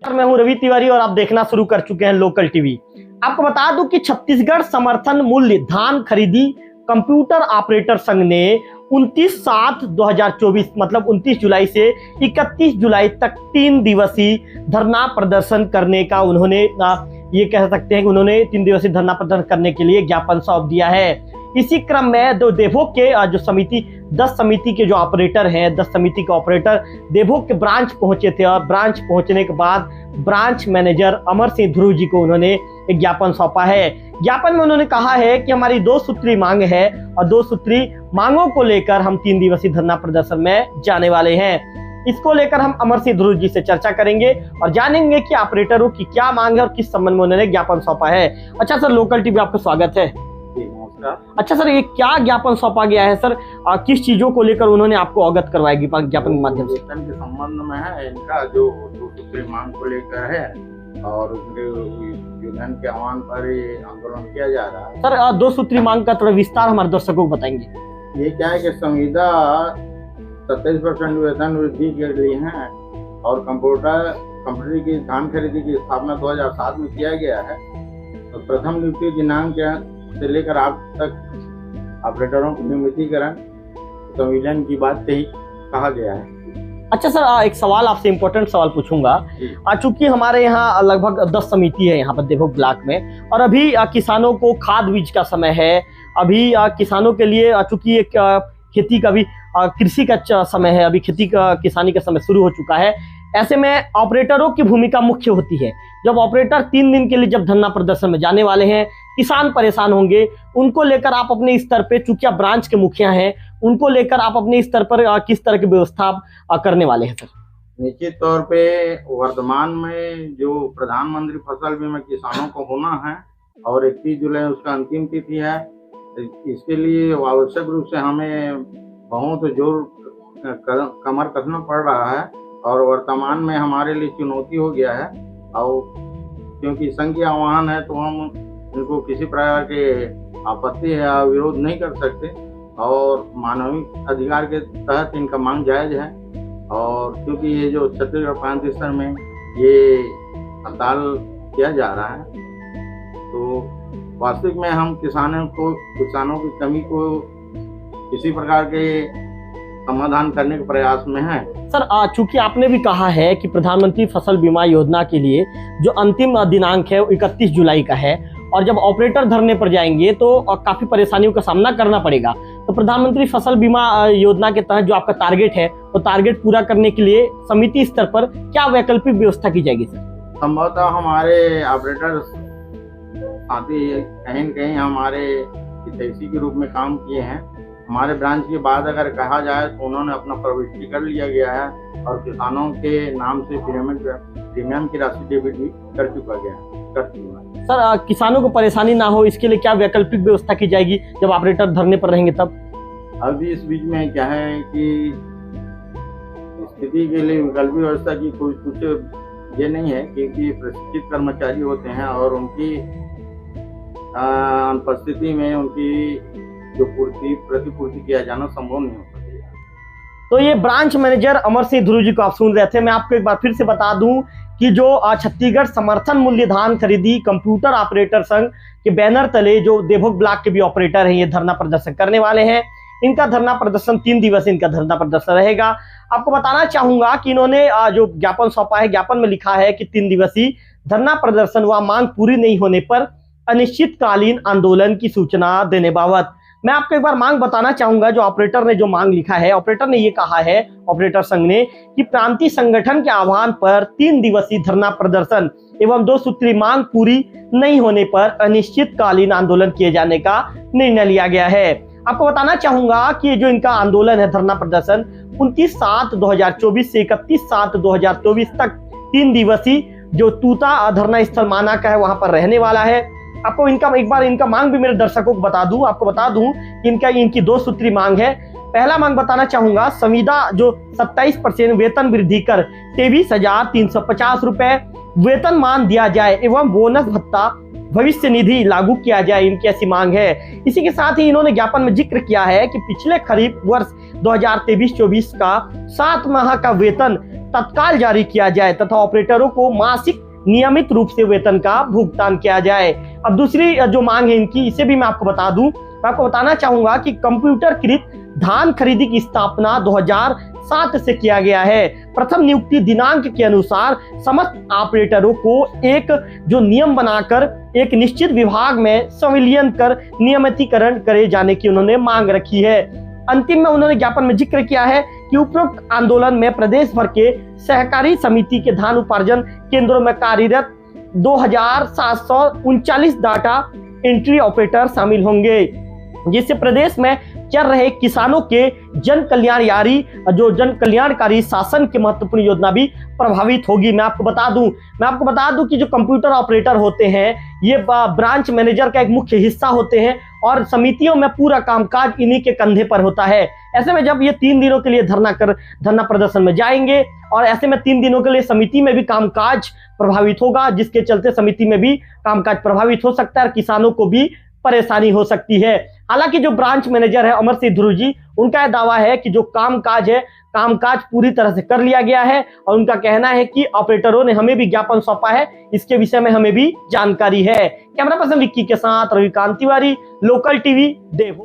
मैं हूं रवि तिवारी और आप देखना शुरू कर चुके हैं लोकल टीवी। आपको बता दूं कि छत्तीसगढ़ समर्थन मूल्य धान खरीदी कंप्यूटर ऑपरेटर संघ ने 29/7/2024 मतलब 29 जुलाई से 31 जुलाई तक 3 दिवसीय धरना प्रदर्शन करने का उन्होंने ये कह सकते हैं कि उन्होंने 3 दिवसीय धरना प्रदर्शन करने के लिए ज्ञापन सौंप दिया है। इसी क्रम में देवभोग के जो समिति 10 समिति के जो ऑपरेटर हैं 10 समिति के ऑपरेटर देवभोग के ब्रांच पहुंचे थे और ब्रांच पहुंचने के बाद ब्रांच मैनेजर अमर सिंह ध्रुव जी को उन्होंने एक ज्ञापन सौंपा है। ज्ञापन में उन्होंने कहा है कि हमारी 2 सूत्री मांग है और 2 सूत्री मांगों को लेकर हम 3 दिवसीय धरना प्रदर्शन में जाने वाले हैं। इसको लेकर हम अमर सिंह ध्रुव जी से चर्चा करेंगे और जानेंगे कि ऑपरेटरों की क्या मांग है और किस संबंध में उन्होंने ज्ञापन सौंपा है। अच्छा सर, लोकल टीवी आपका स्वागत है। अच्छा सर, ये क्या ज्ञापन सौंपा गया है सर? किस चीजों को लेकर उन्होंने आपको अवगत करवाएगी ज्ञापन के माध्यम से? वेतन के संबंध में है, इनका जो 2 सूत्री मांग को लेकर है और उनके यूनियन के आह्वान पर ये आंदोलन किया जा रहा है। सर 2 सूत्री मांग का थोड़ा विस्तार हमारे दर्शकों को बताएंगे। ये क्या है कि संविदा 27% वेतन वृद्धि के लिए है और कंप्यूटर की धान खरीदी की स्थापना 2007 में किया गया है। तो प्रथम नियुक्ति दिनांक से लेकर आज तक ऑपरेटरों को नियमितीकरण संविलियन की बात कही कहा गया है। अच्छा सर, एक सवाल आपसे इम्पोर्टेंट सवाल पूछूंगा। चूंकि हमारे यहाँ लगभग 10 समिति है यहाँ पर देवभोग ब्लॉक में और अभी किसानों को खाद बीज का समय है। अभी किसानों के लिए चूंकि एक खेती का भी कृषि का समय है, अभी खेती का किसानी का समय शुरू हो चुका है। ऐसे में ऑपरेटरों की भूमिका मुख्य होती है। जब ऑपरेटर 3 दिन के लिए जब धरना प्रदर्शन में जाने वाले हैं, किसान परेशान होंगे, उनको लेकर आप अपने स्तर पे, चूंकि आप ब्रांच के मुखिया हैं, उनको लेकर आप अपने स्तर पर किस तरह की व्यवस्था करने वाले हैं सर? निश्चित तौर पे वर्तमान में जो प्रधानमंत्री फसल बीमा किसानों को होना है और 31 जुलाई उसका अंतिम तिथि है, इसके लिए आवश्यक रूप से हमें बहुत जोर कमर कसना पड़ रहा है और वर्तमान में हमारे लिए चुनौती हो गया है। और क्योंकि संघ के आह्वान है तो हम इनको किसी प्रकार के आपत्ति या विरोध नहीं कर सकते और मानवीय अधिकार के तहत इनका मांग जायज है। और क्योंकि ये जो छत्तीसगढ़ प्रांत स्तर में ये हड़ताल किया जा रहा है तो वास्तविक में हम किसानों की कमी को किसी प्रकार के समाधान करने के प्रयास में है। सर चूंकि आपने भी कहा है कि प्रधानमंत्री फसल बीमा योजना के लिए जो अंतिम दिनांक है वो 31 जुलाई का है और जब ऑपरेटर धरने पर जाएंगे तो काफी परेशानियों का सामना करना पड़ेगा। तो प्रधानमंत्री फसल बीमा योजना के तहत जो आपका टारगेट है वो टारगेट पूरा करने के लिए समिति स्तर पर क्या वैकल्पिक व्यवस्था की जाएगी सर? संभवतः हमारे ऑपरेटर साथी कहीं न कहीं हमारे हितैषी के रूप में काम किए हैं। हमारे ब्रांच के बाद अगर कहा जाए तो उन्होंने अपना प्रविष्टि कर लिया गया है और किसानों के नाम से प्रीमियम की राशि डेबिट भी कर चुका है। सर किसानों को परेशानी ना हो इसके लिए क्या वैकल्पिक व्यवस्था की जाएगी जब ऑपरेटर धरने पर रहेंगे तब? अभी इस बीच में क्या है कि स्थिति के लिए वैकल्पिक व्यवस्था की कुछ ये नहीं है क्योंकि प्रशिक्षित कर्मचारी होते हैं और उनकी अनुपस्थिति में उनकी जो प्रतिपूर्ति किया जाना संभव नहीं हो सकेगा। तो ये ब्रांच मैनेजर अमर सिंह ध्रुव जी को आप सुन रहे थे। मैं आपको एक बार फिर से बता दूं कि जो छत्तीसगढ़ समर्थन मूल्य धान खरीदी कंप्यूटर ऑपरेटर संघ के बैनर तले जो देवभोग ब्लॉक के भी ऑपरेटर हैं ये धरना प्रदर्शन करने वाले हैं। इनका धरना प्रदर्शन 3 दिवसीय इनका धरना प्रदर्शन रहेगा। आपको बताना चाहूंगा कि इन्होंने जो ज्ञापन सौंपा है, ज्ञापन में लिखा है कि 3 दिवसीय धरना प्रदर्शन व मांग पूरी नहीं होने पर अनिश्चितकालीन आंदोलन की सूचना देने बाबत। मैं आपको एक बार मांग बताना चाहूंगा। जो ऑपरेटर ने जो मांग लिखा है, ऑपरेटर ने ये कहा है, ऑपरेटर संघ ने, कि प्रांतीय संगठन के आह्वान पर 3 दिवसीय धरना प्रदर्शन एवं 2 सूत्री मांग पूरी नहीं होने पर अनिश्चितकालीन आंदोलन किए जाने का निर्णय लिया गया है। आपको बताना चाहूंगा कि जो इनका आंदोलन है धरना प्रदर्शन 29/7/2024 से 31/7/2024 तक 3 दिवसीय जो तूता धरना स्थल माना का है वहां पर रहने वाला है। आपको एक बार इनका मांग भी मेरे दर्शकों को बता दूं। आपको बता दूं कि इनकी 2 सूत्री मांग है। पहला मांग बताना चाहूंगा, संविदा जो 27% वेतन वृद्धि कर 23,350 रुपए वेतनमान दिया जाए एवं बोनस भत्ता भविष्य निधि लागू किया जाए, इनकी ऐसी मांग है। इसी के साथ ही इन्होंने ज्ञापन में जिक्र किया है कि पिछले खरीफ वर्ष 2023-24 का 7 माह का वेतन तत्काल जारी किया जाए तथा ऑपरेटरों को मासिक नियमित रूप से वेतन का भुगतान किया जाए। अब दूसरी जो मांग है इनकी, इसे भी मैं आपको बता दूं। मैं आपको बताना चाहूंगा कि कंप्यूटरकृत धान खरीदी की स्थापना 2007 से किया गया है। प्रथम नियुक्ति दिनांक के अनुसार समस्त ऑपरेटरों को एक जो नियम बनाकर एक निश्चित विभाग में संविलियन कर नियमितीकरण करे जाने की उन्होंने मांग रखी है। अंतिम में उन्होंने ज्ञापन में जिक्र किया है कि उपरोक्त आंदोलन में प्रदेश भर के सहकारी समिति के धान उपार्जन केंद्रों में कार्यरत 2739 डाटा एंट्री ऑपरेटर शामिल होंगे, जिससे प्रदेश में चल रहे किसानों के जन कल्याणकारी शासन की महत्वपूर्ण योजना भी प्रभावित होगी। मैं आपको बता दूं कि जो कंप्यूटर ऑपरेटर होते हैं ये ब्रांच मैनेजर का एक मुख्य हिस्सा होते हैं और समितियों में पूरा कामकाज इन्हीं के कंधे पर होता है। ऐसे में जब ये 3 दिनों के लिए धरना प्रदर्शन में जाएंगे और ऐसे में 3 दिनों के लिए समिति में भी कामकाज प्रभावित होगा, जिसके चलते समिति में भी कामकाज प्रभावित हो सकता है और किसानों को भी परेशानी हो सकती है। हालांकि जो ब्रांच मैनेजर है अमर सिंह ध्रुव जी, उनका दावा है कि जो कामकाज पूरी तरह से कर लिया गया है और उनका कहना है कि ऑपरेटरों ने हमें भी ज्ञापन सौंपा है, इसके विषय में हमें भी जानकारी है। कैमरा पर्सन विक्की के साथ रविकांत तिवारी, लोकल टीवी देवो।